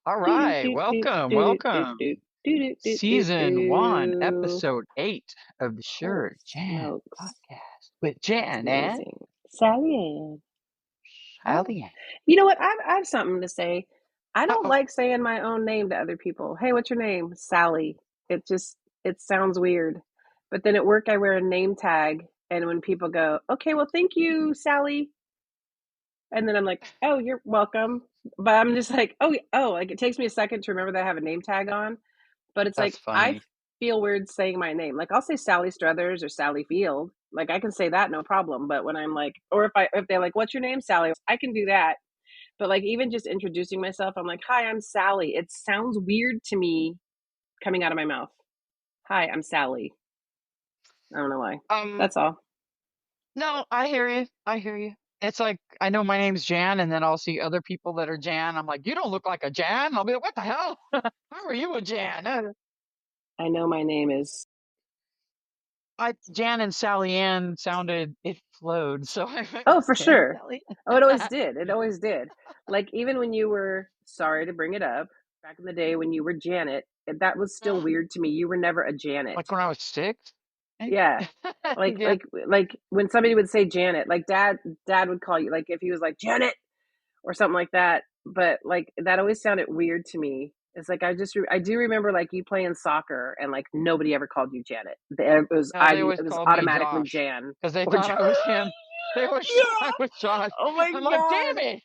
All Do do right, do do welcome, do do welcome. do do do do Season one, do. episode 8 of the Holy Sure Jan smokes, podcast with that's Jan and amazing, Sally Ann. Oh, Sally Ann. you know what? I have something to say. I don't Uh-oh, like saying my own name to other people. Hey, what's your name? Sally. It sounds weird. But then at work, I wear a name tag, and when people go, "Okay, well, thank you, Sally," and then I'm like, "Oh, you're welcome," but I'm just like, "Oh," like it takes me a second to remember that I have a name tag on. But it's that's like I funny. feel weird saying my name. Like I'll say Sally Struthers or Sally Field. Like I can say that no problem. But when I'm like, or if they're like, "What's your name, Sally?" I can do that. But like even just introducing myself, I'm like, "Hi, I'm Sally." It sounds weird to me coming out of my mouth. "Hi, I'm Sally." I don't know why. Um, That's all. no, I hear you. I hear you. It's like I know my name's Jan, and then I'll see other people that are Jan. I'm like, you don't look like a Jan. I'll be like, what the hell? How are you a Jan? I know my name is. Jan and Sally Ann sounded it flowed, so I went Oh, with for Jan and sure. Sally. Oh, it always did. It always did. Like even when you were, sorry to bring it up, back in the day when you were Janet, that was still Mhm. weird to me. You were never a Janet. Like when I was 6, maybe? Yeah. Like Yeah. like like when somebody would say Janet, like dad would call you like if he was like Janet or something like that, but like that always sounded weird to me. It's like I do remember like you playing soccer and like nobody ever called you Janet. No, they always It was called me automatically Josh Jan because they or thought I was him. They always thought yeah. I was Josh. Oh my I'm like, god. damn it.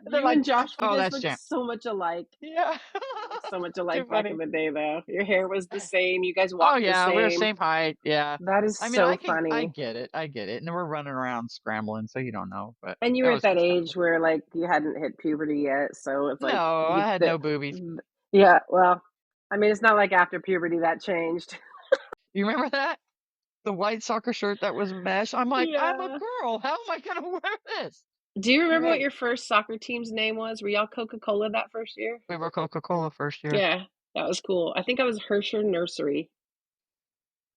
They're You like, and Josh, you oh, guys that's look Jan. so much alike. Yeah. You look so much Too alike back in funny. the day though. Your hair was the same. You guys Oh, walked the yeah, we're the same. same height. Yeah. That is I mean, so I funny. get it. I get it. And we're running around scrambling, so you don't know, but And you it were at was that good stuff. age where like you hadn't hit puberty yet, so it's like No, you I had the no boobies. yeah, well, I mean it's not like after puberty that changed. You remember that? The white soccer shirt that was mesh. I'm like, I'm a Yeah. girl. How am I going to wear this? Do you remember what Great. your first soccer team's name was? Were y'all Coca-Cola that first year? We were Coca-Cola first year. Yeah, that was cool. I think I was Hersher Nursery.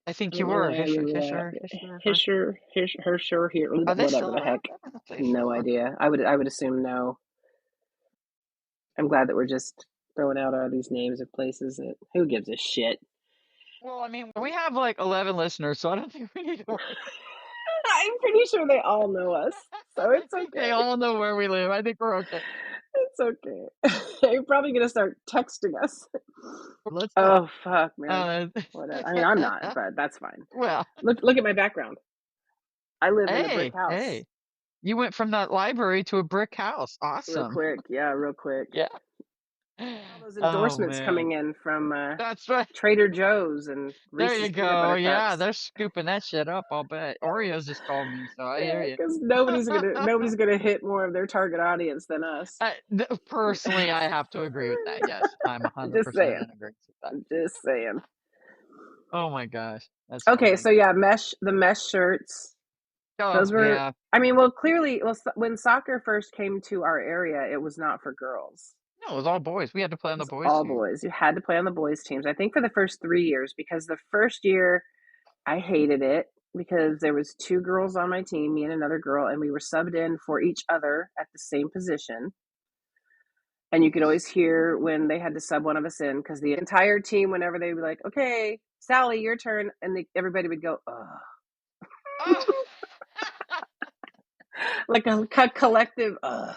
I I think you don't know were why I remember Hisher that. first. Hersher here, Are they whatever still the heck. around? I don't know if they No still are. idea. I would assume no. I'm glad that we're just throwing out all these names of places that who gives a shit. Well, I mean, we have like 11 listeners, so I don't think we need to worry. I'm pretty sure they all know us, so I it's think they okay. all know where we live. I think we're okay. It's okay. You're probably gonna start texting us. Let's hope. Oh fuck, man. Uh, Whatever. I mean, I'm not, but that's fine. well, Look at my background. I live in a brick hey, house. hey, you went from that library to a brick house. Real Awesome. quick, yeah, real quick. Yeah. All those Oh endorsements man, coming in from that's right. Trader Joe's and There you Reese's peanut go. butter Yeah, cups. they're scooping that shit up. I'll bet. Oreos just called me, so I hear Yeah, you. because nobody's gonna hit more of their target audience than us. Personally, I have to agree with that. Yes, I'm Just 100% saying. in agreement with that. Just saying. Oh my gosh, that's Okay, funny. so yeah, the mesh shirts. Oh Those were, yeah. I mean, well, clearly, when soccer first came to our area, it was not for girls. No, it was all boys. We had to play on It the was boys' all team. boys. You had to play on the boys' teams. I think for the first 3 years, because the first year I hated it because there was two girls on my team, me and another girl, and we were subbed in for each other at the same position. And you could always hear when they had to sub one of us in because the entire team, whenever they would be like, "Okay, Sally, your turn," and everybody would go, "Ugh," Oh, like a collective, "Ugh."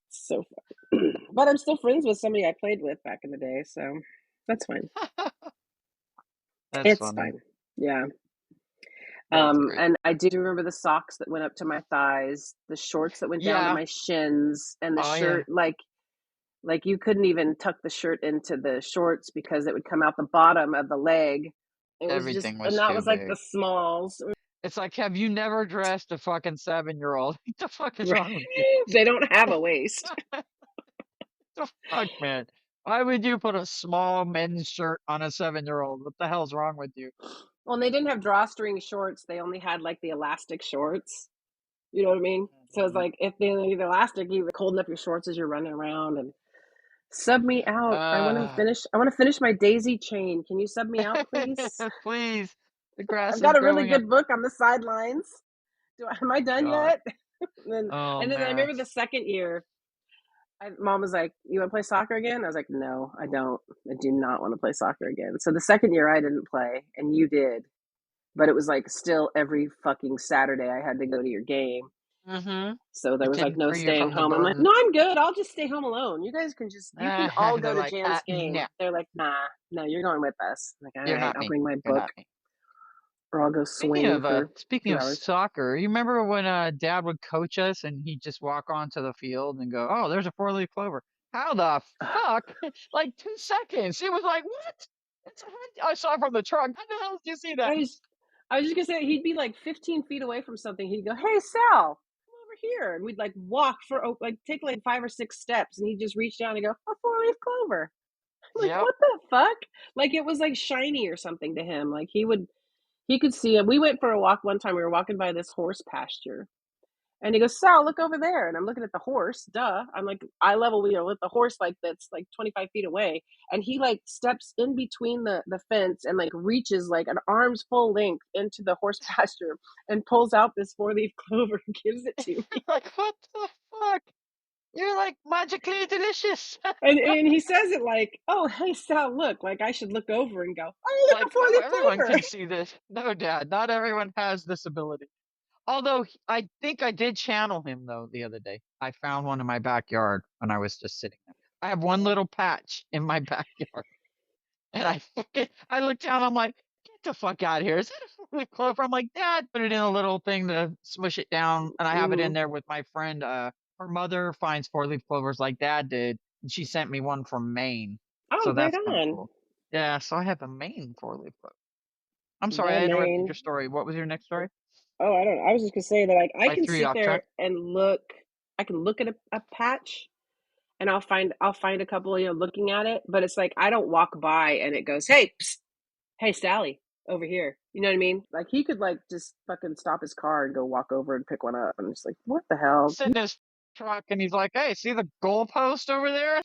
So fun. But I'm still friends with somebody I played with back in the day, so that's fine. that's It's funny. fine. Yeah. That's great. And I do remember the socks that went up to my thighs, the shorts that went down to Yeah. my shins, and the Oh yeah. shirt like you couldn't even tuck the shirt into the shorts because it would come out the bottom of the leg. It was just, Everything and was that too was like the big. smalls. It's like, have you never dressed a fucking 7-year-old? What the fuck is wrong with you? They don't have a waist. The fuck, man? Why would you put a small men's shirt on a 7-year-old? What the hell's wrong with you? Well, and they didn't have drawstring shorts. They only had like the elastic shorts. You know what I mean? So it's Mhm. like if they need elastic, you holding up your shorts as you're running around and sub me out. Uh, I want to finish my daisy chain. Can you sub me out, please? please. The grass I've is got a really growing up. good book on the sidelines. Am I done God. yet? and then Oh and then I man. remember the second year. Mom was like, "You want to play soccer again?" I was like, "No, I don't. I do not want to play soccer again." So the second year I didn't play, and you did, but it was like still every fucking Saturday I had to go to your game. Mm-hmm. So there It was like didn't no free you staying from the home. I'm like, burden. "No, I'm good. I'll just stay home alone. You guys can just, you can all go They're to like, Jan's no, game." They're like, "Nah, no, you're going with us." I'm like, "All you're right, not I'll me. bring my You're book, not me. or I'll go swing for Speaking two of hours." soccer, you remember when Dad would coach us and he'd just walk onto the field and go, "Oh, there's a four-leaf clover." How the fuck? Like 2 seconds. He was like, "What?" It's I saw it from the truck. How the hell did you see I that? was, I was just gonna say he'd be like 15 feet away from something. He'd go, "Hey, Sal, come over here," and we'd like walk for like take like 5 or 6 steps, and he'd just reach down and go, "A four-leaf clover." I'm like, Yep. "What the fuck?" Like it was like shiny or something to him. Like he could see it. We went for a walk one time. We were walking by this horse pasture, and he goes, "Sal, look over there." And I'm looking at the horse. Duh. I'm like eye level, with the horse like that's like 25 feet away. And he like steps in between the fence and like reaches like an arm's full length into the horse pasture and pulls out this four-leaf clover and gives it to me. Like, what the fuck? You're like magically delicious. And he says it like, "Oh, hey, Sal, look." Like I should look over and go, "Oh, look, a Like, oh, four-leaf everyone clover." can see this. No, Dad, not everyone has this ability. Although I think I did channel him though the other day. I found one in my backyard when I was just sitting there. I have one little patch in my backyard, and I looked down. I'm like, get the fuck out of here! Is that a four-leaf clover? I'm like, Dad, put it in a little thing to smush it down, and I have it in Mm. there with my friend. Her mother finds four-leaf clovers like Dad did, and she sent me one from Maine, Oh, so right that's kind of on. cool. Yeah, so I have a Maine four-leaf clover. I'm sorry, Yeah, I interrupted your Maine. story. What was your next story? Oh, I don't know. I was just gonna say that like I I can threw you sit off there track. and look. I can look at a patch and I'll find a couple, looking at it, but it's like I don't walk by and it goes, "Hey, psst, hey, Sally, over here." You know what I mean? Like he could like just fucking stop his car and go walk over and pick one up, and it's like, what the hell? Sitting in his truck and he's like, "Hey, see the goalpost over there?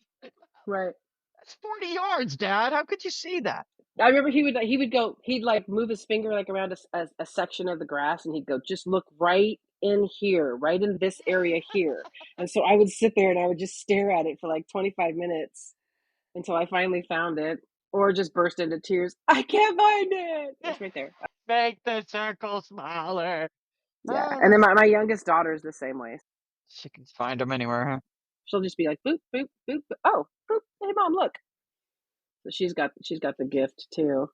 Right. That's 40 yards, Dad. How could you see that?" I remember he'd like move his finger like around a section of the grass, and he'd go, "Just look right in here, right in this area here." And so I would sit there and I would just stare at it for like 25 minutes until I finally found it, or just burst into tears. "I can't find it." It's right there. Make the circle smaller. Yeah. Oh, And then that's my funny. youngest daughter is the same way. She can find them anywhere, huh? She'll just be like, "Boop, boop, boop, boop. Oh, boop. Hey, mom, look." So she's got the gift too.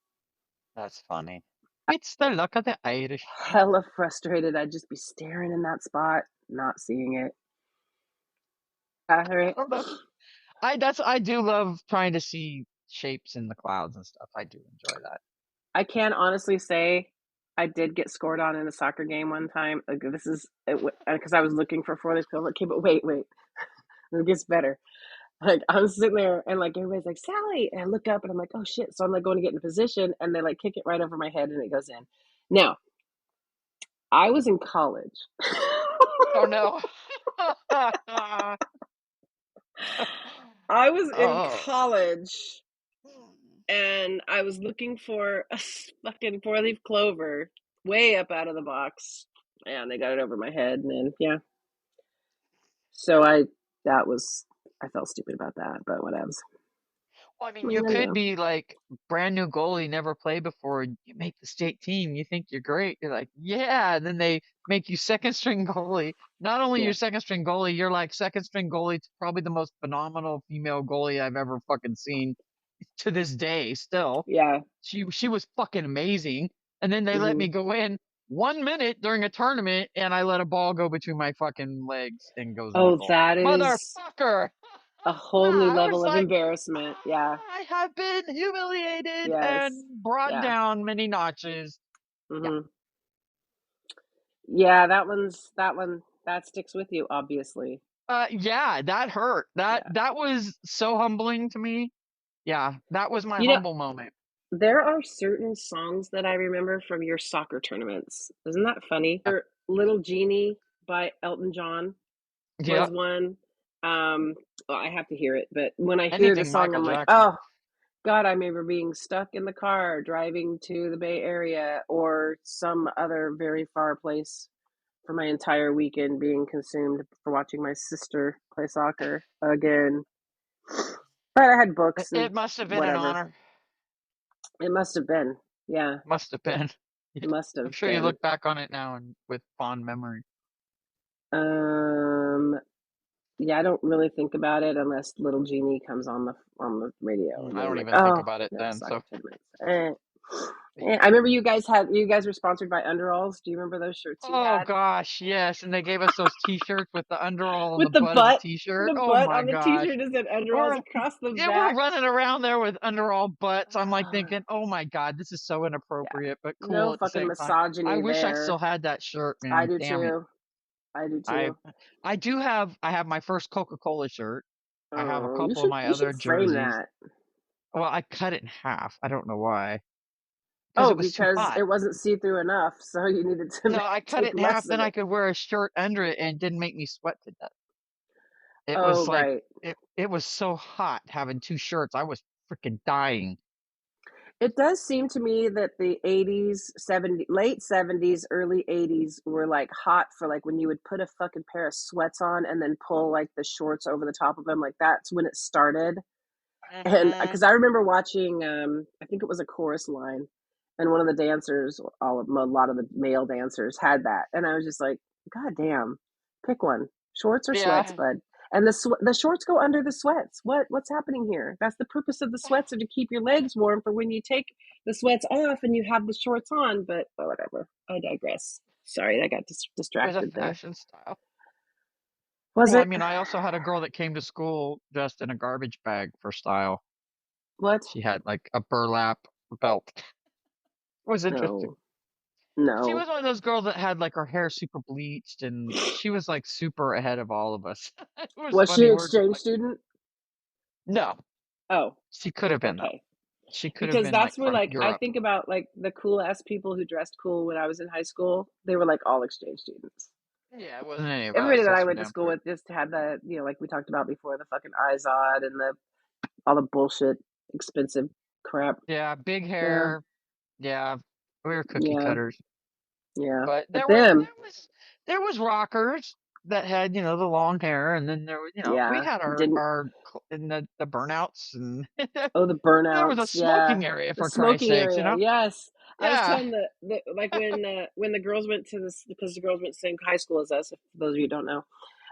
That's funny. It's the luck of the Irish. Hella frustrated. I'd just be staring in that spot, not seeing it. Right. Oh, I do love trying to see shapes in the clouds and stuff. I do enjoy that. I can honestly say I did get scored on in a soccer game one time. Like, this is because I was looking for four leaf clover. Okay, but wait, it gets better. Like I'm sitting there and like everybody's like, "Sally," and I look up and I'm like, "Oh shit!" So I'm like going to get in position, and they like kick it right over my head and it goes in. Now I was in college. Oh no. I was in Oh. college and I was looking for a fucking four leaf clover way up out of the box. And they got it over my head, and then yeah. So that was I felt stupid about that, but whatevs. Well, I mean, What are you you gonna could do? be like brand new goalie, never played before. You make the state team. You think you're great. You're like, yeah. And then they make you second string goalie. Not only Yeah, your second string goalie, you're like second string goalie to probably the most phenomenal female goalie I've ever fucking seen to this day. Still, yeah. she was fucking amazing. And then they let Hmm. me go in 1 minute during a tournament, and I let a ball go between my fucking legs and goes in the Oh, goal. that is Motherfucker! a whole new I was level of like, embarrassment. Yeah. I have been humiliated and Yes. brought Yeah. down many notches. Yeah. Hmm. Yeah. That sticks with you, obviously. Yeah, that hurt. Yeah. That was so humbling to me. Yeah, that was my You know, humble moment. there are certain songs that I remember from your soccer tournaments. Isn't that funny? Yeah. Little Genie by Elton John Yeah. was one. Um, well, I have to hear it, but when I hear the Anything song, Michael I'm like, Jackson. oh God, I remember being stuck in the car driving to the Bay Area or some other very far place for my entire weekend being consumed for watching my sister play soccer again. But I had books and It must have been an whatever. honor. It must have been. Yeah, Must have been. Yeah. must I'm have sure you been. look back on it now and with fond memory. Um, yeah, I don't really think about it unless Little Genie comes on the radio, and I then I'm don't like, even think oh, about it we have a then. soccer So tournament. I remember you guys were sponsored by Underalls. Do you remember those shirts you oh had gosh, yes, and they gave us those T-shirts with the underall on the with the butt of the butt? T-shirt. The Oh butt my on the gosh. T-shirt is at Underalls We're across the yeah, we're back. running around there with underall butts. I'm like Ah, thinking, "Oh my God, this is so yeah, inappropriate, but no cool at the fucking same time." I misogyny wish I still there. had that shirt, I man. do Damn it. too. I do I too. I have my first Coca-Cola shirt. I have a Oh, couple of my you should other frame jerseys. that. Well, I cut it in half. I don't know why. Because Oh, it was too because hot. it wasn't see through enough, so you needed to No, I cut take it in half, less then of I it. could wear a shirt under it and it didn't make me sweat to death. It Oh, was like right. it was so hot having two shirts. I was freaking dying. It does seem to me that the 80s, 70s, late 70s, early 80s were like hot for like when you would put a fucking pair of sweats on and then pull like the shorts over the top of them. Like that's when it started. And Hmm. because I remember watching, I think it was a chorus line, and one of the dancers, a lot of the male dancers had that, and I was just like, God damn, pick one, shorts or sweats, Yeah. bud. And the shorts go under the sweats. What's happening here? That's the purpose of the sweats, are to keep your legs warm for when you take the sweats off and you have the shorts on. But whatever. I digress. Sorry, I got It was a distracted there. fashion style. Was Well, I it? mean, I also had a girl that came to school dressed in a garbage bag for style. What? She had like a burlap belt. It was interesting. No, She no. was one of those girls that had like her hair super bleached and she was like super ahead of all of us. It was Was she funny. an We're just exchange like, student? no, Oh, she could have been though. okay. She could have Because been like that's where from like I Europe. think about like the cool ass people who dressed cool when I was in high school. They were like all exchange students. Yeah, it wasn't any of Everybody us, that that's I for went to damn school sure. with just had the like we talked about before, the fucking Izod and the all the bullshit expensive crap. Yeah, big Yeah, hair. Yeah, we were cookie yeah, cutters. yeah. But But them, there was rockers that had, you know, the long hair and then there was, you know, we yeah, had didn't. our in the burnouts and Oh, the there was a burnouts. Yeah. smoking area The for Christ's smoking sakes, you area. know? Yes. I was Yeah. telling the like when the girls went to this, because the girls went to the same high school as us, if those of you who don't know.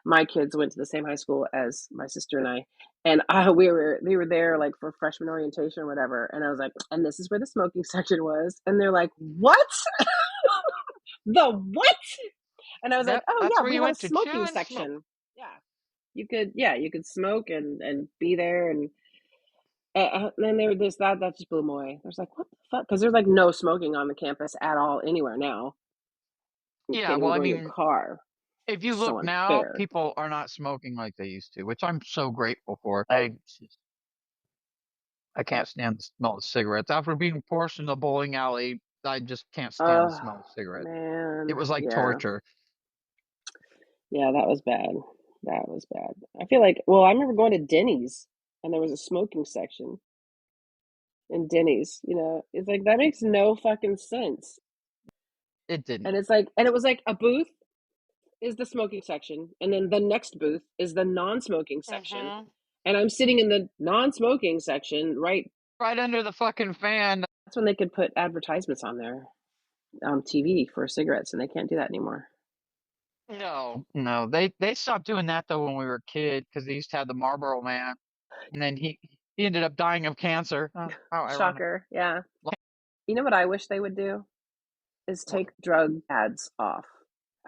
My kids went to the same high school as my sister and I. And they were there like for freshman orientation or whatever. And I was like, and this is where the smoking section was. And they're like, what? The what? And I was like, Yep, oh that's yeah, where we you had a went to chew smoking and smoke. section. Yeah. You could smoke and be there, and then there was this that just blew me away. I was like, what the fuck? Because there's like no smoking on the campus at all anywhere now. You Yeah, can't well, even I go in your mean, car. if you It's so look now, unfair. people are not smoking like they used to, which I'm so grateful for. I can't stand the smell of cigarettes. After being forced in the bowling alley, I just can't stand the Oh smell of cigarettes. It man, was like yeah, torture. yeah, that was bad. That was bad. I feel like, well, I remember going to Denny's and there was a smoking section in Denny's. It's like that makes no fucking sense. It didn't. And it's like, and it was like a booth is the smoking section, and then the next booth is the non-smoking section, Hmm. and I'm sitting in the non-smoking section, right? Right under the fucking fan. That's when they could put advertisements on there, TV for cigarettes, and they can't do that anymore. No, no, they stopped doing that though when we were a kid because they used to have the Marlboro Man, and then he ended up dying of cancer. Oh, how ironic. Shocker. Yeah. You know what I wish they would do is What? take drug ads off.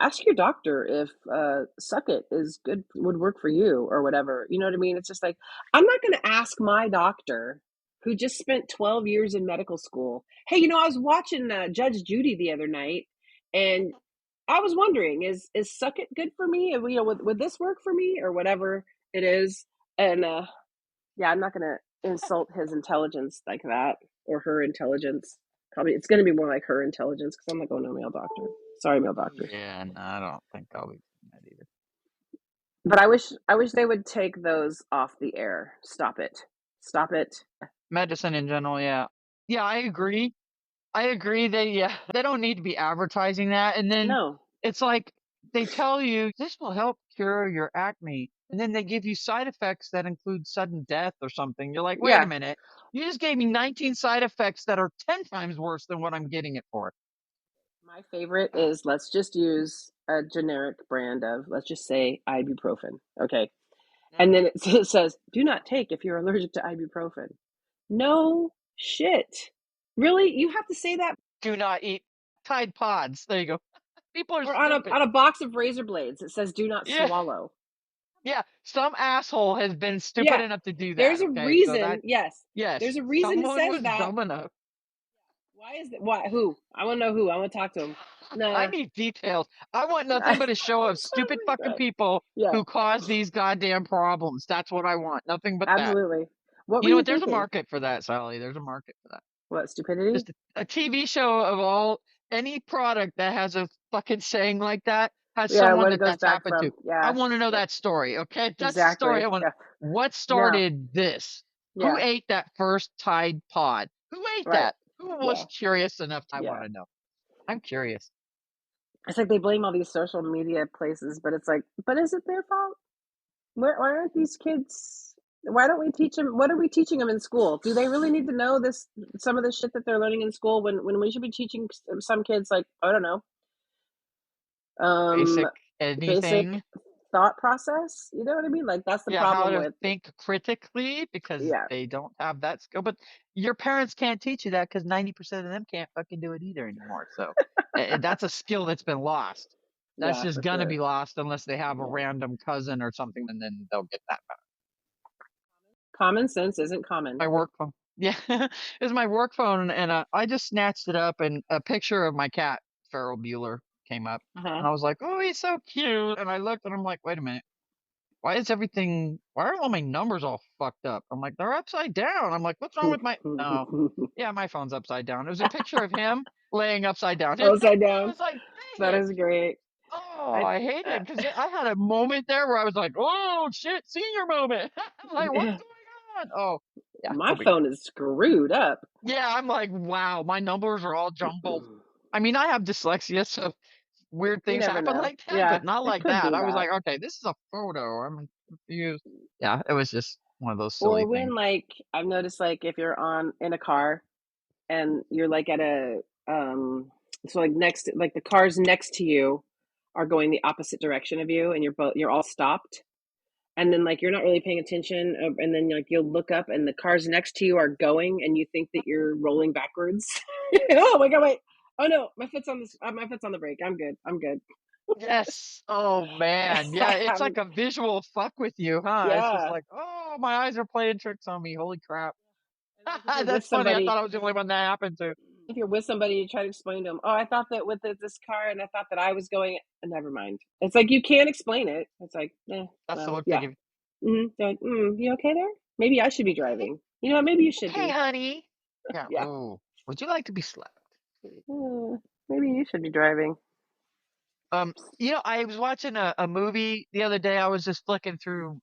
Ask your doctor if suck it is good, would work for you or whatever. You know what I mean? It's just like, I'm not going to ask my doctor who just spent 12 years in medical school. Hey, I was watching Judge Judy the other night, and I was wondering, is suck it good for me? Would this work for me or whatever it is? And yeah, I'm not going to insult his intelligence like that, or her intelligence. Probably it's going to be more like her intelligence, because I'm not going to a male doctor. Sorry, male doctors. Yeah, no, I don't think I'll be doing that either. But I wish they would take those off the air. Stop it. Stop it. Medicine in general, yeah. Yeah, I agree. I agree. They don't need to be advertising that. And then No. it's like they tell you this will help cure your acne, and then they give you side effects that include sudden death or something. You're like, wait a Yeah. minute, you just gave me 19 side effects that are 10 times worse than what I'm getting it for. My favorite is, let's just use a generic brand of, let's just say, ibuprofen. Okay. And Mhm. then it says, do not take if you're allergic to ibuprofen. No shit. Really? You have to say that? Do not eat Tide Pods. There you go. People are Or on stupid. a box of razor blades, it says, do not Yeah, swallow. yeah. Some asshole has been stupid Yeah. enough to do There's that. a Okay, so reason. that Yes. There's yes, a reason it someone says was that. dumb enough. Why is that? Why? Who? I want to know who. I want to talk to him. I Nah. need details. I want nothing but a show of stupid fucking Right. people Yeah. who cause these goddamn problems. That's what I want. Nothing but that. Absolutely. What were You know you what? There's a thinking? market for that, Sally. There's a market for that. What, stupidity? Just a TV show of all any product that has a fucking saying like that has Yeah, someone what it that goes that's back happened to. from. I Yeah. want to know Yep. that story. Okay, that's the story Exactly. I want. Yeah. What No. started this? Who Yeah. ate that first Tide Pod? Who ate Right. that? Who was Yeah. curious enough? I want Yeah. to know. I'm curious. It's like they blame all these social media places, but it's like, but is it their fault? Why aren't these kids? Why don't we teach them? What are we teaching them in school? Do they really need to know this? Some of the shit that they're learning in school, when we should be teaching some kids, like, I don't know, um, Basic basic anything. thought process. You know what I mean? Like, that's the Yeah, how problem to with. think critically because Yeah. they don't have that skill. But your parents can't teach you that because 90% of them can't fucking do it either anymore. So that's a skill that's been lost. That's Yeah, just for gonna sure. be lost unless they have a Yeah. random cousin or something, and then they'll get that back. Common sense isn't common. My work phone. Yeah, it's my work phone, and I just snatched it up, and a picture of my cat, Feral Bueller, came up, Uh huh. and I was like, "Oh, he's so cute." And I looked, and I'm like, "Wait a minute. Why are all my numbers all fucked up?" I'm like, they're upside down. I'm like, what's wrong with my, no, yeah, my phone's upside down. It was a picture of him laying upside down. Upside I down. was like, dang That it. is great. Oh, I I hate uh, it because I had a moment there where I was like, oh shit, senior moment. I'm like, what's going on? Oh, yeah, my no big deal. phone is screwed up. Yeah, I'm like, wow, my numbers are all jumbled. I mean, I have dyslexia, so weird You things never happen know. like that, Yeah, but not it like could that. be I was that. like, okay, this is a photo. I'm confused. Yeah, it was just one of those Or silly things. when, like, I've noticed, like, if you're on in a car and you're like at a so like next, like the cars next to you are going the opposite direction of you, and you're all stopped, and then like you're not really paying attention, and then like you'll look up and the cars next to you are going, and you think that you're rolling backwards. Oh my god, wait. Oh no, my foot's on this. My foot's on the brake. I'm good. I'm good. Yes. Oh man. Yeah, it's like Um, a visual fuck with you, huh? It's just yeah. like, oh, my eyes are playing tricks on me. Holy crap. And like if you're with That's funny. I somebody, thought I was the only one that happened to. if you're with somebody, you try to explain to them, oh, I thought that with this car, and I thought that I was going. Never mind. It's like you can't explain it. It's like, That's the well, look they yeah. give. They're like, you okay there? Maybe I should be Okay, driving. You know what? Maybe you should okay, be. honey. Yeah. Yeah. Oh, would you like to be slapped? Uh, Maybe you should be driving. I was watching a movie the other day. I was just flicking through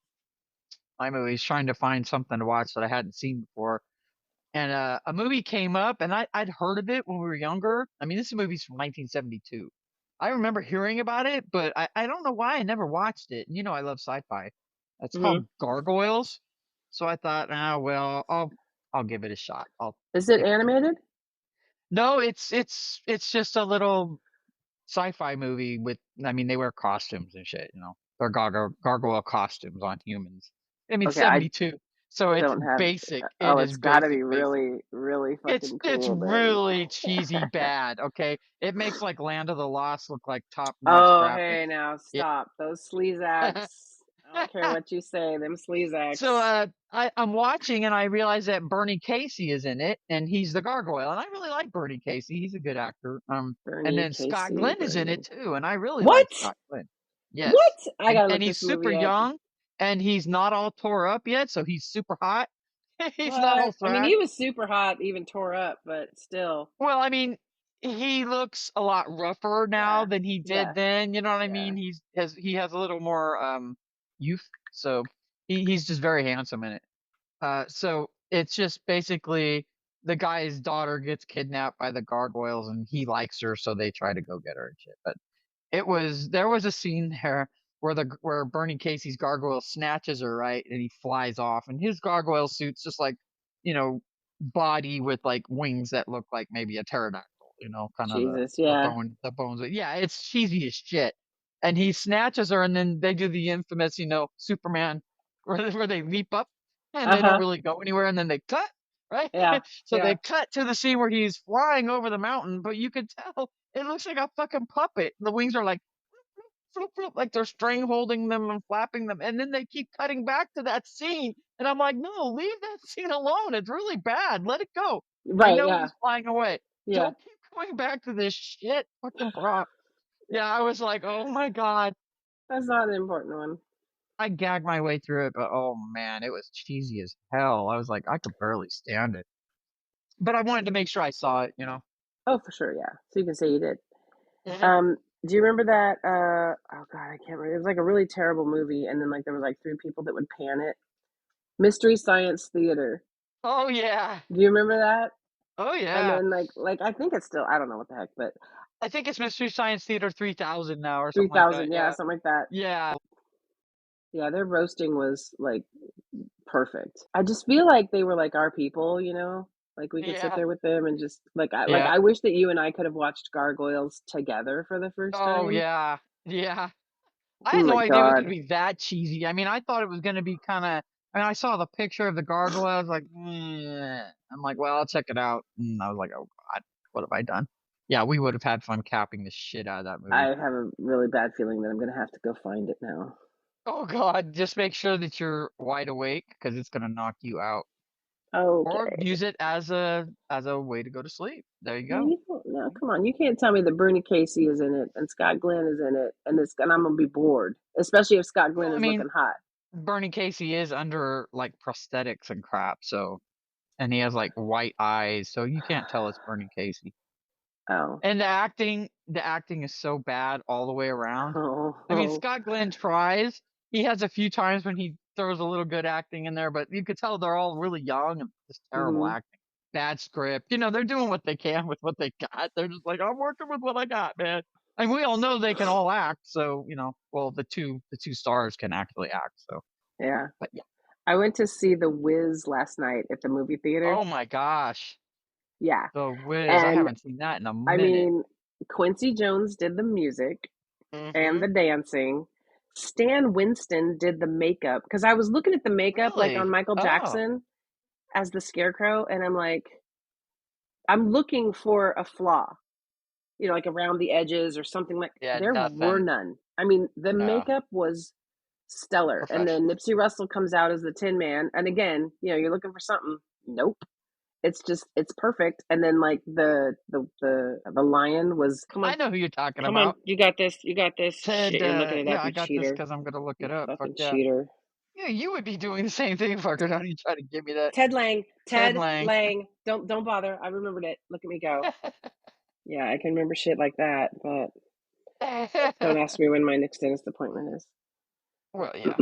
my movies, trying to find something to watch that I hadn't seen before. And a movie came up, and I'd heard of it when we were younger. I mean, this movie's from 1972. I remember hearing about it, but I don't know why I never watched it. And I love sci-fi. It's Hmm. called Gargoyles. So I thought, well, I'll give it a shot. I'll Is it stick it to it. animated? No, it's just a little sci-fi movie with. I mean, they wear costumes and shit. They're gargoyle costumes on humans. I mean, Okay, I 72. So it's don't have. basic. It Oh, is it's got to basic, be basic. really, really It's fucking it's cool then. really cheesy bad, okay? It makes like Land of the Lost look like top-notch Oh, graphics. hey, now Yeah. stop those sleazax. I don't care what you say, them So sleazax. I'm watching and I realize that Bernie Casey is in it and he's the gargoyle and I really like Bernie Casey. He's a good actor. And Bernie then Scott Casey, Glenn is in it Bernie. too and I really like What? Scott Glenn. What? Yes. I And gotta and look he's this super movie up. young and he's not all tore up yet, so he's super hot. He's not all What? I mean, thrashed. he was super hot, even tore up, but still. Well, I mean, he looks a lot rougher now Yeah. than he did Yeah. then, you know what I Yeah. mean? He has a little more youth, so he's just very handsome in it. So it's just basically the guy's daughter gets kidnapped by the gargoyles and he likes her, so they try to go get her and shit. But There was a scene there where Bernie Casey's gargoyle snatches her, right, and he flies off, and his gargoyle suit's just like, you know, body with like wings that look like maybe a pterodactyl, kind of Jesus, the yeah. bones. Yeah, it's cheesy as shit. And he snatches her, and then they do the infamous, Superman, where they leap up and they don't Uh-huh. really go anywhere, and then they cut, right? Yeah. So Yeah. they cut to the scene where he's flying over the mountain, but you could tell it looks like a fucking puppet. The wings are like floop, floop, like they're string holding them and flapping them. And then they keep cutting back to that scene. And I'm like, no, leave that scene alone. It's really bad. Let it go. I Right, know yeah. he's flying away. Yeah. Don't keep going back to this shit fucking prop. Yeah, I was like, oh my God. That's not an important one. I gagged my way through it, but oh man, it was cheesy as hell. I was like, I could barely stand it. But I wanted to make sure I saw it. Oh, for sure, yeah. So you can say you did. Mhm. Um, do you remember that oh god, I can't remember. It was like a really terrible movie and then like there was like three people that would pan it. Mystery Science Theater. Oh yeah. Do you remember that? Oh And yeah. then like I think it's still I don't know what the heck, but I think it's Mystery Science Theater 3000 now or something like that. 3000, yeah, Yeah. something like that. Yeah. Yeah, their roasting was like perfect. I just feel like they were like our people, you know? Like we could sit Yeah. there with them and just like Yeah. I wish that you and I could have watched Gargoyles together for the first Oh time. yeah. Yeah. I Oh had my no idea it was god. gonna be that cheesy. I mean, I thought it was gonna be kinda I saw the picture of the gargoyle, I was like, I'm like, "Well, I'll check it out." And I was like, "Oh god, what have I done?" Yeah, we would have had fun capping the shit out of that I movie. have a really bad feeling that I'm gonna have to go find it now. Oh god, just make sure that you're wide awake because it's gonna knock you out. Or Okay. use it as a way to go to sleep. There you Now go. you don't no, come on. You can't tell me that Bernie Casey is in it and Scott Glenn is in it and I'm gonna be bored, especially if Scott Well, Glenn I is mean, looking hot. Bernie Casey is under like prosthetics and crap, so and he has like white eyes, so you can't tell it's Bernie Casey. Oh. And the acting is so bad all the way around. Oh, I mean, oh. Scott Glenn tries. He has a few times when he throws a little good acting in there, but you could tell they're all really young and just terrible Mhm. acting. Bad script. They're doing what they can with what they got. They're just like, I'm working with what I got, man. And we all know they can all act, so well, the two stars can actually act. So, Yeah. but yeah. I went to see The Wiz last night at the movie theater. Oh my gosh, Yeah. The Wiz. I And haven't seen that in a I minute. mean, Quincy Jones did the music and Hmm. the dancing. Stan Winston did the makeup because I was looking at the makeup like on Really? Michael Oh, Jackson as the scarecrow and I'm like I'm looking for a flaw, like around the edges or something like yeah, there were nothing. none. I mean, the Yeah, makeup was stellar. And then professional. Nipsey Russell comes out as the Tin Man. And again, you're looking for something. Nope. It's perfect. And then like the lion was I know who you're talking come on, about. you got this, you got this. Ted, Shit, you're looking it yeah, up, I you got this cheater. because I'm gonna look You it up. Fuck fucking yeah. cheater. Yeah, you would be doing the same thing, fucker. Don't you try to give me that. Ted Lang. Ted Ted Lang. Lang. Don't bother. I remembered it. Look at me go. Yeah, I can remember shit like that, but don't ask me when my next dentist appointment is. Well, yeah.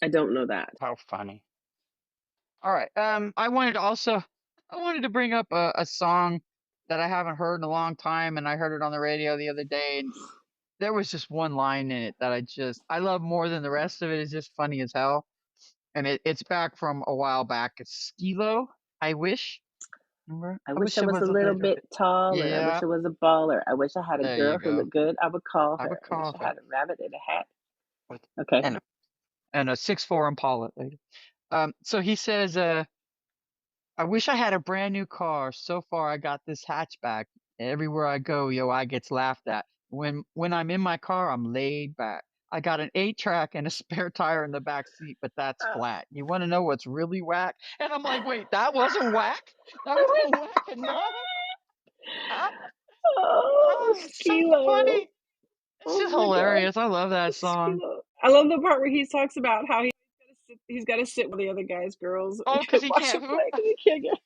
I don't know that. How funny. All right. I wanted to bring up a song that I haven't heard in a long time, and I heard it on the radio the other day, and there was just one line in it that I love more than the rest of it. It's just funny as hell. And it's back from a while back. It's Skilo. I wish. Remember? I I wish wish I it was a was a little little bit bit. taller. I wish Yeah, I was a baller. I wish I had a there you girl who go. looked good. I would call I her. would I wish call I her had a rabbit in a hat. with Okay. and a 6'4" Impala. Later. So he says, I wish I had a brand new car. So far, I got this hatchback. Everywhere I go, yo, I gets laughed at. When I'm in my car, I'm laid back. I got an 8-track and a spare tire in the back seat, but that's Uh, flat. You want to know what's really whack? And I'm like, wait, that wasn't whack? That wasn't whack enough? Ah, oh, it's so Skilo. funny. It's Oh just my god. hilarious. I love that song. Skilo. I love the part where he talks about how he's got to sit with the other guy's girls Oh, because he watch can't him hoop. play because he can't get.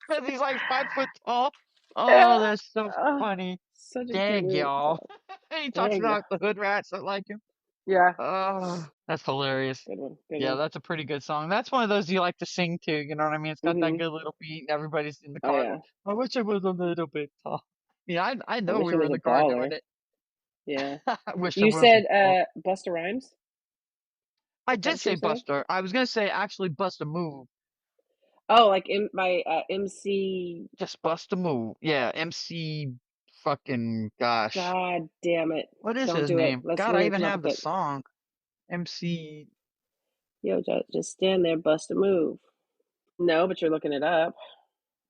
Because he's like 5 foot tall. Yeah. Oh, that's so Uh, funny. such a Dag cute y'all. song. He talks Dang. about the hood rats that like him. Yeah. Oh, that's hilarious. Good one. Good Yeah, one. that's a pretty good song. That's one of those you like to sing to, you know what I mean? It's got that Mhm. good little beat and everybody's in the Oh car yeah. going, I wish I was a little bit tall. Yeah, I I know wish we I were was in a the car doing baller. it. Yeah. I wish it You wasn't said fall. Busta Rhymes? Is I that did what you say were saying? Buster. I was gonna say actually bust a move. Oh, like by MC. Just bust a move. Yeah, MC fucking gosh. God damn it! What is Don't his do it. name? Let's God, I really even come up have with the it. song. MC. Yo, just stand there, bust a move. No, but you're looking it up.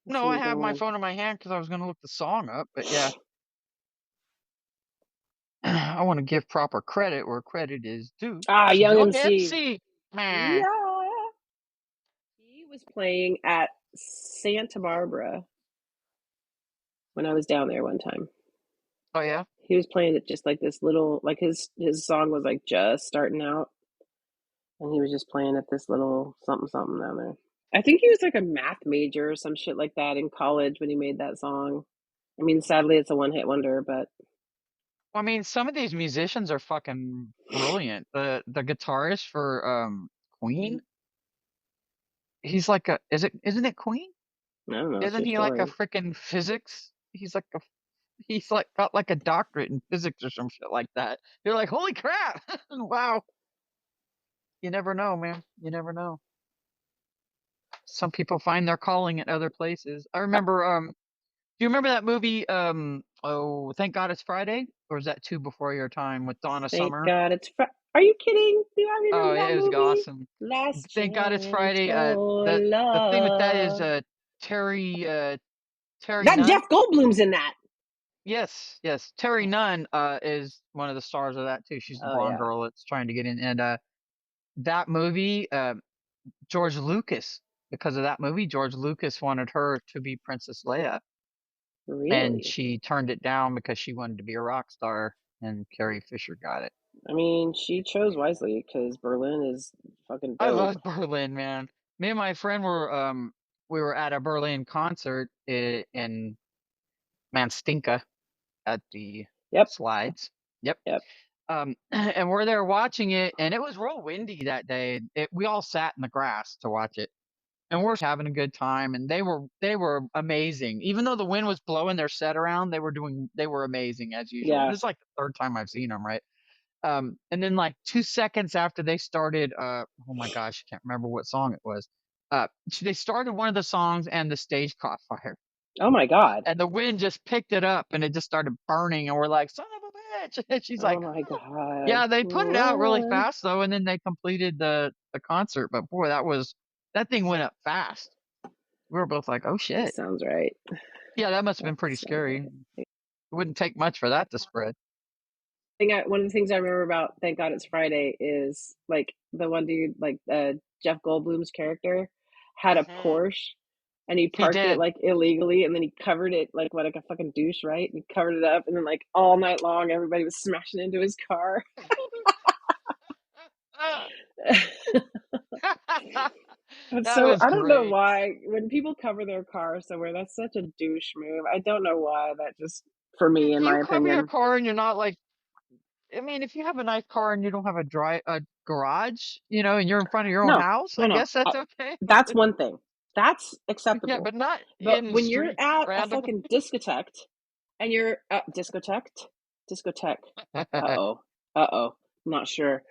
Let's No, see I if have my anyone. phone in my hand because I was gonna look the song up, but yeah. I want to give proper credit where credit is due. Ah, It's Young Young MC. MC. Man. Yeah. He was playing at Santa Barbara when I was down there one time. Oh yeah. He was playing it just like this little, like his song was like just starting out, and he was just playing at this little something something down there. I think he was like a math major or some shit like that in college when he made that song. I mean, sadly, it's a one hit wonder, but I mean, some of these musicians are fucking brilliant. The guitarist for Queen, he's like a isn't it Queen? I don't know. It's Isn't your he like a story. freaking physics? He's like got like a doctorate in physics or some shit like that. You're like, holy crap! Wow. You never know, man. You never know. Some people find their calling at other places. I remember do you remember that movie oh, Thank God It's Friday? Or is that Two Before Your Time with Donna Thank Summer? God it's Are you kidding? Do I Oh, remember that it was movie? awesome. Last Thank God It's chance Friday. for The thing with that is love. Terry Terry That Nunn. Jeff Goldblum's in that. Yes, yes. Terry Nunn is one of the stars of that too. She's the Oh blonde yeah, girl that's trying to get in. And that movie, George Lucas, because of that movie, George Lucas wanted her to be Princess Leia, and really? she turned it down because she wanted to be a rock star, and Carrie Fisher got it. I mean, she chose wisely because Berlin is fucking I dope. love Berlin, man. Me and my friend were we were at a Berlin concert in Manstinka at the Yep, slides. Yep. yep, And we're there watching it, and it was real windy that day. We all sat in the grass to watch it, and we're having a good time. And they were amazing. Even though the wind was blowing their set around, they were amazing as usual. yeah. This is like the third time I've seen them, right? And then like 2 seconds after they started, oh my gosh, I can't remember what song it was. They started one of the songs, and the stage caught fire, Oh my God. and the wind just picked it up, and it just started burning. And we're like, son of a bitch! And she's Oh like, my God. yeah, they put it out really Run. fast though, and then they completed the concert. But boy, that thing went up fast. We were both like, oh That shit. sounds right. Yeah, that must have That been pretty sounds scary. right. It wouldn't take much for that to spread. One of the things I remember about Thank God It's Friday is like the one dude, like Jeff Goldblum's character, had a Hmm. Porsche, and he He parked it did. like illegally, and then he covered it like a fucking douche, right? And he covered it up, and then like all night long, everybody was smashing into his car. And That so was I don't know great. why when people cover their car somewhere, that's such a douche move. I don't know why that just for me, If in you my cover your opinion. car and you're not like, I mean, if you have a nice car and you don't have a garage, and you're in front of your own No, house, no, I no. guess that's okay. That's one thing. That's Yeah, acceptable. but not But in the when you're street at a randomly. fucking discotheque and you're discotheque. Uh There oh. Uh oh. Not sure.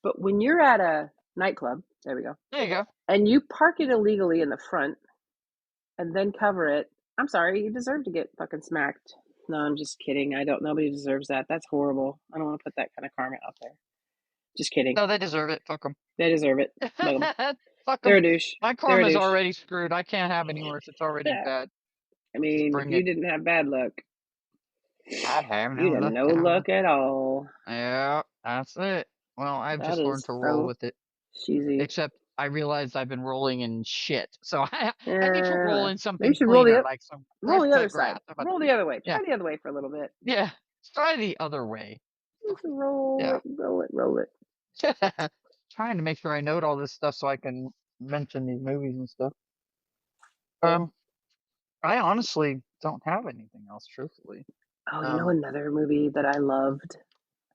But when you're at a nightclub, there we go, you go. and you park it illegally in the front and then cover it, I'm sorry, you deserve to get fucking smacked. No, I'm just kidding. I don't. Nobody deserves that. That's horrible. I don't want to put that kind of karma out there. Just kidding. No, they deserve it. Fuck them. They deserve it. Bug them. Fuck They're them. a douche. My They're a karma's douche. already screwed. I can't have any worse. It's already bad. I Just mean, if bring you it. didn't have bad luck, I have no you'd have luck no at luck all. at all. Yeah, that's it. Well, I've That just learned is to roll so with it. cheesy. Except I realized I've been rolling in shit. So I need to roll Uh, in Maybe you something should cleaner, like some roll fresh the other cut side. grass. How about Roll that? the other way. Yeah. Try the other way for a little bit. Yeah. Let's try the other way. Just roll Yeah. it, roll it, roll it. Trying to make sure I note all this stuff so I can mention these movies and stuff. Oh, Um, I honestly don't have anything else, truthfully. oh, you know Um, another movie that I loved.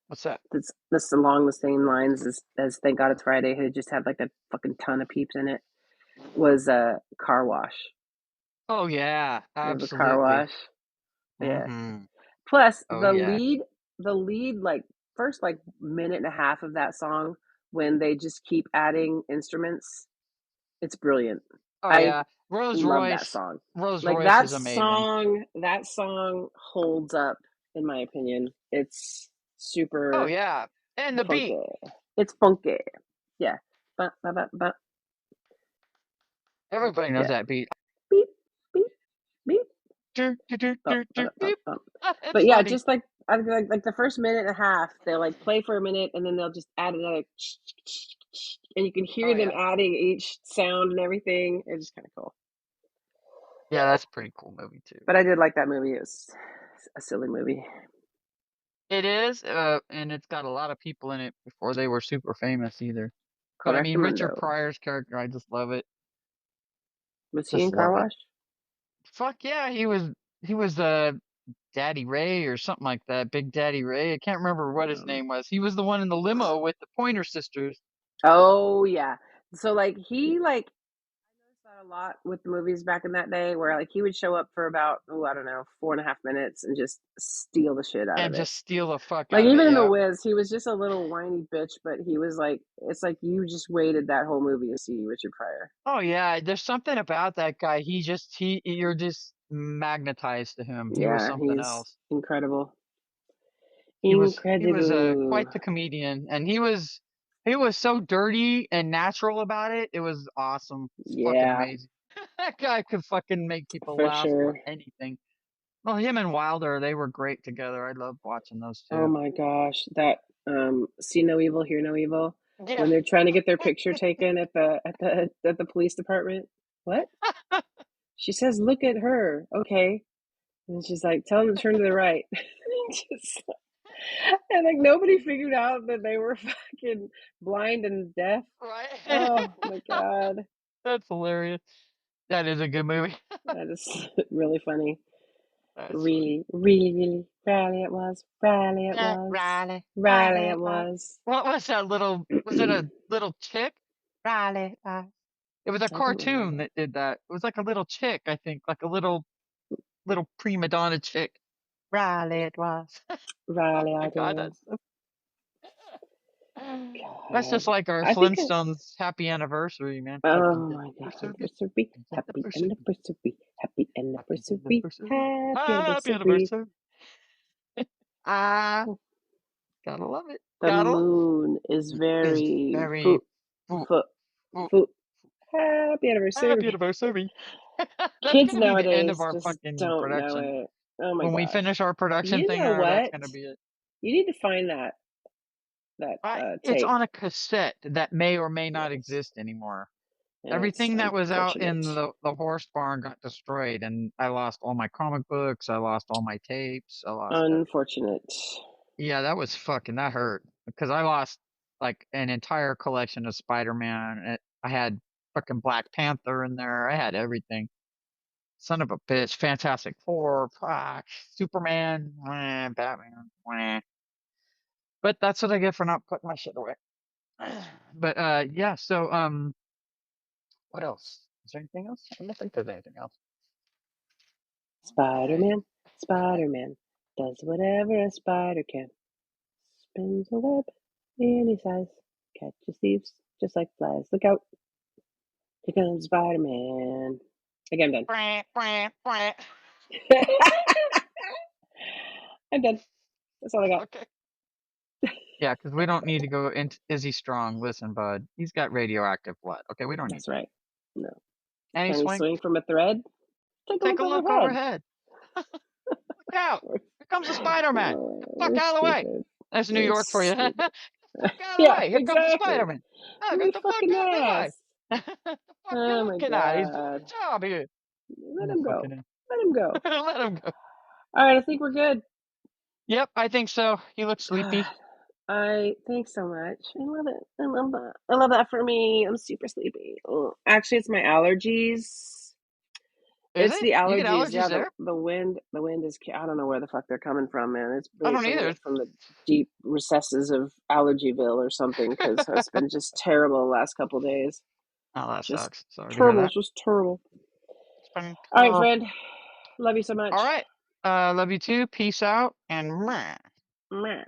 what's that? That's along the same lines as Thank God It's Friday. Who just had like a fucking ton of peeps in it. Was Car Wash. Oh yeah, Remember Car absolutely. Wash? Yeah. Mm-hmm. Plus Oh the yeah. lead. the lead, like first like minute and a half of that song when they just keep adding instruments, it's brilliant. Oh I yeah, Rolls love that Royce. song. Rolls Like Royce is amazing. that song holds up in my opinion. It's Oh super yeah, and the beat. funky. It's funky. Yeah. Ba, ba, ba, ba. Everybody knows Yeah. that beat. Beep, beep, beep. Bump, ba, bump, Beep. bump. It's But yeah, funny. just like the first minute and a half, they'll like play for a minute and then they'll just add another and you can Oh hear them yeah, adding each sound and everything. It's just kind of cool. yeah, that's a pretty cool movie too. But I did like that movie. It was a silly movie. It is, and it's got a lot of people in it before they were super famous either. But I mean, Richard Correctamundo. Pryor's character, I just love it. Was he in Just Car love it. Wash? Fuck yeah, he was Daddy Ray or something like that. Big Daddy Ray. I can't remember what his Um, name was. He was the one in the limo with the Pointer Sisters. oh yeah. So like he like I noticed that a lot with the movies back in that day, where like he would show up for about I don't know 4.5 minutes and just steal the shit out of And it. just steal the fuck Like out of it. even in the Yeah. Wiz, he was just a little whiny bitch, but he was like, it's like you just waited that whole movie to see Richard Pryor. Oh yeah, there's something about that guy. You're just magnetized to him. He was Yeah, something he's else. incredible, He was incredible. quite the comedian, and he was so dirty and natural about it. It was awesome. It's fucking Yeah, amazing. That guy could fucking make people for laugh for sure. anything. Well, him and Wilder, they were great together. I loved watching those Oh two. my gosh, that see no evil, hear no evil. Yeah. When they're trying to get their picture taken at the police department. What? She says, "Look at her." Okay. And she's like, "Tell them to turn to the right." Just, and like nobody figured out that they were fucking blind and deaf. Right. Oh my god. That's hilarious. That is a good movie. That is really funny. That's funny. Really, really, really. Riley it was. Riley it Yeah, was. Riley, Riley Riley, it Riley. was. What was that little? Was it a little chick? Riley, Riley. It was a I don't cartoon remember. that did that. It was like a little chick, I think, like a little prima donna chick. Riley, it was. Oh Riley my it God, was. that's God. just like our I think Flintstones happy anniversary, man. Happy oh my god. anniversary. Anniversary. Happy Happy anniversary. anniversary. Happy Happy anniversary. anniversary. Happy Happy anniversary. anniversary. Ah, gotta love it. The Gotta love moon is it. Is very very foot oh, foot oh, foot. Happy happy anniversary. anniversary. That's Kids gonna be the end of nowadays our just fucking don't know production. it. Oh my When we gosh. finish our production You thing know there, that's what? gonna be it. You need to find that It's tape. on a cassette that may or may not Yes. exist anymore. It's Everything that was out unfortunate. in the horse barn got destroyed, and I lost all my comic books. I lost all my tapes. I lost everything. Unfortunate. Yeah, that was fucking that hurt because I lost like an entire collection of Spider-Man. I had fucking Black Panther in there. I had everything. Son of a bitch. Fantastic Four, fuck, Superman, Batman, But that's what I get for not putting my shit away. But yeah, so what else? Is there anything else? I don't think there's anything else. Spider Alright. Man, Spider Man does whatever a spider can. Spins a web any size, catches thieves just like flies. Look out, here comes Spider Man. Okay, I'm done. I'm done. That's all I got. Okay. Yeah, because we don't need to go into Is he strong? Listen, bud, he's got radioactive blood. Okay, we don't need That's that. right. No. And he Can he swing. swing from a thread? Take a Take look a look overhead. overhead. Look out! We're, Here comes the Spider-Man. Get the fuck we're out of the way. stupid. That's New We're York for you. Get stupid. the fuck out of the Yeah, way. Here comes the exactly. Spider-Man. Oh, My get the fuck fucking out of the way. ass. The fuck you Oh my looking at? He's doing god. his job here. Let Oh, him go. fucking Let him go. let him go. All right, I think we're good. Yep, I think so. He looks God, sleepy. I thanks so much. I love it. I love that. I love that for me. I'm super sleepy. Oh, actually, it's my allergies. Is It's it? the You get allergies. allergies Yeah, there? the wind. The wind is. I don't know where the fuck they're coming from, man. It's I really don't either. from the deep recesses of Allergyville or something. Because it's been just terrible the last couple days. Oh, that Just sucks. Sorry to hear terrible. that. Just terrible. It's been All right, terrible. friend. Love you so All much. right. Love you too. Peace out and meh. Meh.